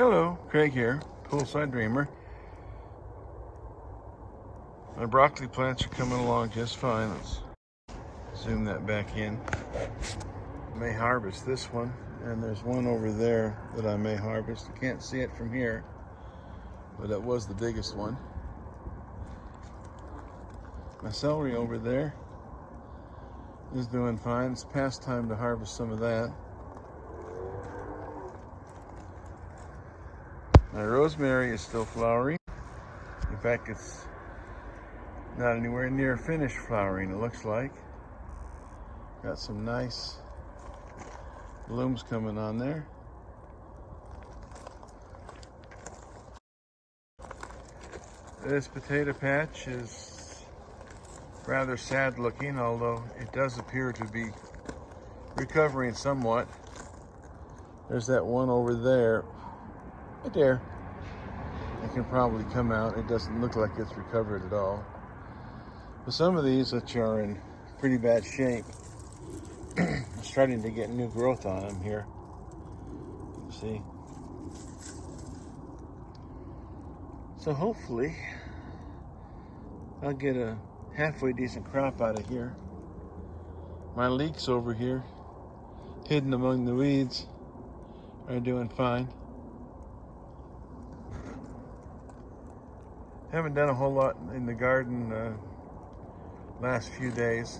Hello, Craig here, Poolside Dreamer. My broccoli plants are coming along just fine. Let's zoom that back in. I may harvest this one, and there's one over there that I may harvest. You can't see it from here, but it was the biggest one. My celery over there is doing fine. It's past time to harvest some of that. My rosemary is still flowering. In fact, it's not anywhere near finished flowering, it looks like. Got some nice blooms coming on there. This potato patch is rather sad looking, although it does appear to be recovering somewhat. There's that one over there. Right there. It can probably come out. It doesn't look like it's recovered at all. But some of these, which are in pretty bad shape, are starting to get new growth on them here. You see? So hopefully, I'll get a halfway decent crop out of here. My leeks over here, hidden among the weeds, are doing fine. Haven't done a whole lot in the garden last few days,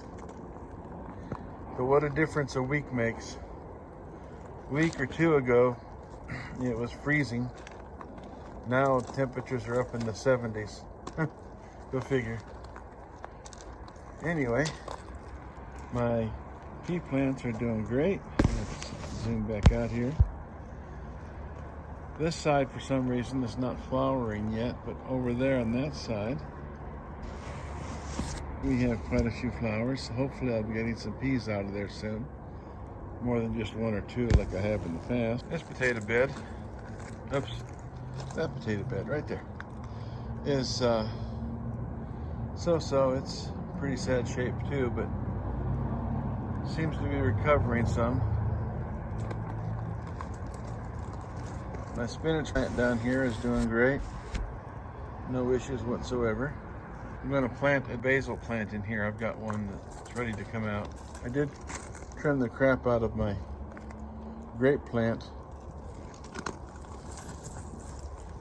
but what a difference a week makes. A week or two ago it was freezing. Now temperatures are up in the 70s. Go figure. Anyway, my pea plants are doing great. Let's zoom back out here. This side, for some reason, is not flowering yet, but over there on that side, we have quite a few flowers. So hopefully I'll be getting some peas out of there soon. More than just one or two like I have in the past. This potato bed, oops, that potato bed right there, is so-so. It's pretty sad shape too, but seems to be recovering some. My spinach plant down here is doing great. No issues whatsoever. I'm going to plant a basil plant in here. I've got one that's ready to come out. I did trim the crap out of my grape plant.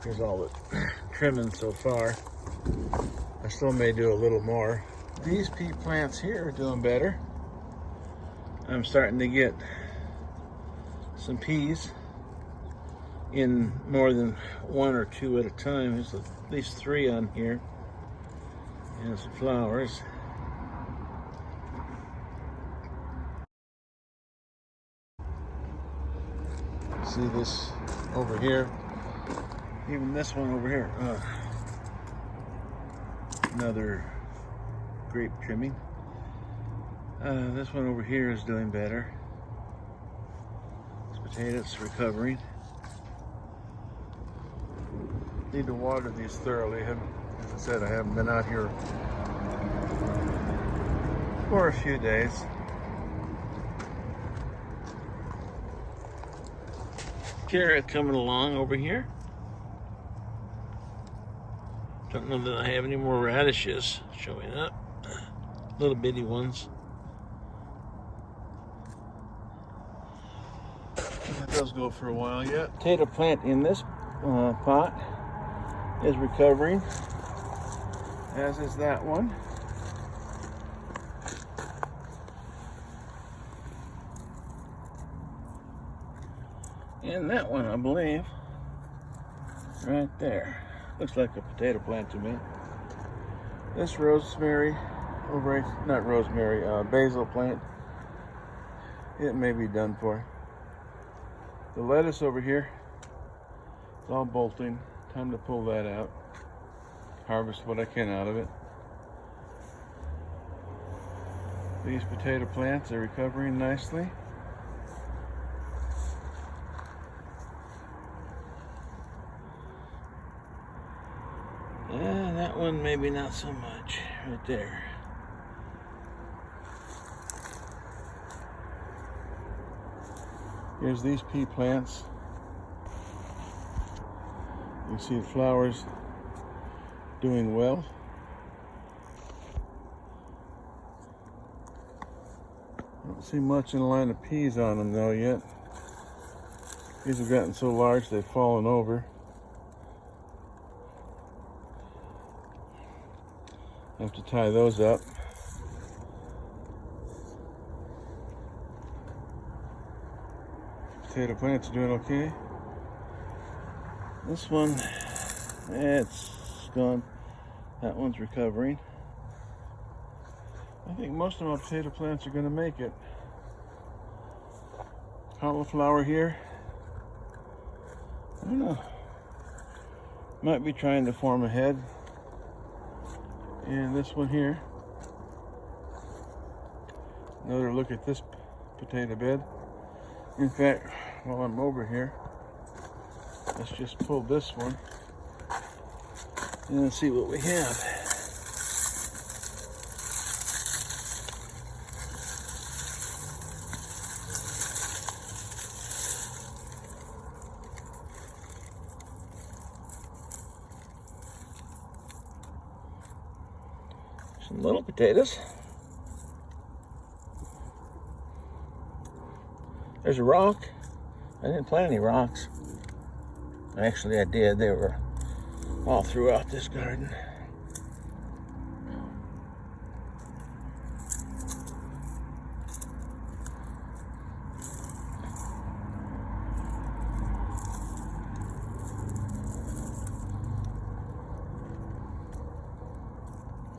Here's all the trimming so far. I still may do a little more. These pea plants here are doing better. I'm starting to get some peas in more than one or two at a time. There's at least three on here, and some flowers. See this over here, even this one over here. Another grape trimming. This one over here is doing better. This potato's recovering. Need to water these thoroughly. As I said, I haven't been out here for a few days. Carrot coming along over here. Don't know that I have any more radishes showing up. Little bitty ones. Let those go for a while yet. Potato plant in this pot is recovering, as is that one. And that one, I believe, right there. Looks like a potato plant to me. This rosemary, not rosemary, basil plant, it may be done for. The lettuce over here, it's all bolting. Time to pull that out. Harvest what I can out of it. These potato plants are recovering nicely. That one maybe not so much. Right there. Here's these pea plants. You see the flowers doing well. Don't see much in the line of peas on them though yet. These have gotten so large they've fallen over. Have to tie those up. Potato plants are doing okay. This one, it's gone. That one's recovering. I think most of my potato plants are going to make it. Cauliflower here. I don't know. Might be trying to form a head. And this one here. Another look at this potato bed. In fact, while I'm over here, let's just pull this one and then see what we have. Some little potatoes. There's a rock. I didn't plant any rocks. Actually, I did. They were all throughout this garden.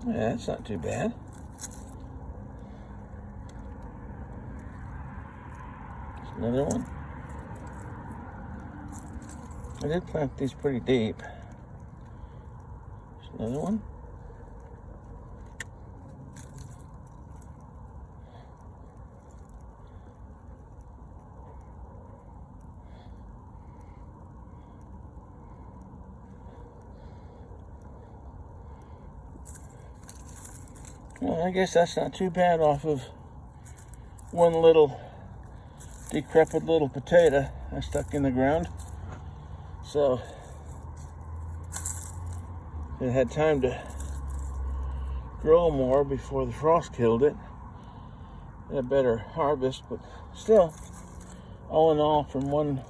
Yeah, that's not too bad. There's another one. I did plant these pretty deep. There's another one. Well, I guess that's not too bad off of one little decrepit little potato I stuck in the ground. So it had time to grow more before the frost killed it. A better harvest, but still, all in all, from one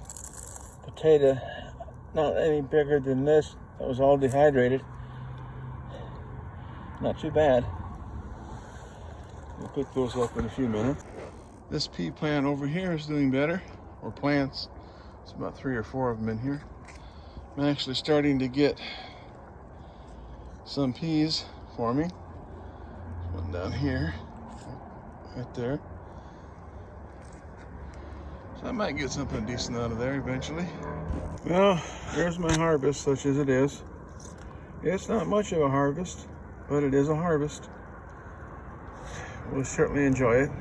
potato, not any bigger than this, that was all dehydrated. Not too bad. We'll pick those up in a few minutes. This pea plant over here is doing better, or plants. It's about 3 or 4 of them in here. I'm actually starting to get some peas forming. There's one down here, right there. So I might get something decent out of there eventually. Well, there's my harvest, such as it is. It's not much of a harvest, but it is a harvest. We'll certainly enjoy it.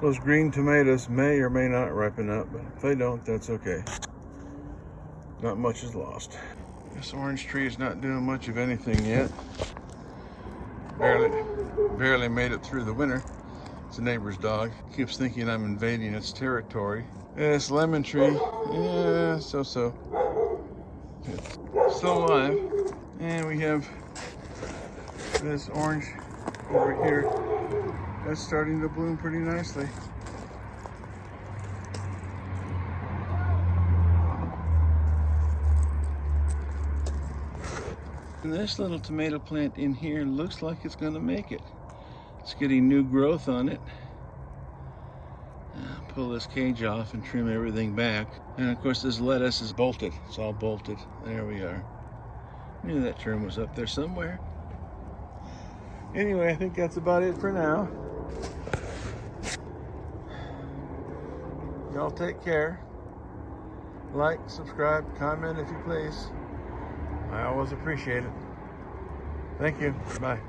Those green tomatoes may or may not ripen up, but if they don't, that's okay. Not much is lost. This orange tree is not doing much of anything yet. Barely made it through the winter. It's a neighbor's dog. Keeps thinking I'm invading its territory. This lemon tree, yeah, so. It's still alive. And we have this orange over here. That's starting to bloom pretty nicely. And this little tomato plant in here looks like it's going to make it. It's getting new growth on it. Pull this cage off and trim everything back. And of course this lettuce is bolted. It's all bolted. There we are. I knew that term was up there somewhere. Anyway, I think that's about it for now. Y'all take care. Like, subscribe, comment if you please. I always appreciate it. Thank you. Bye.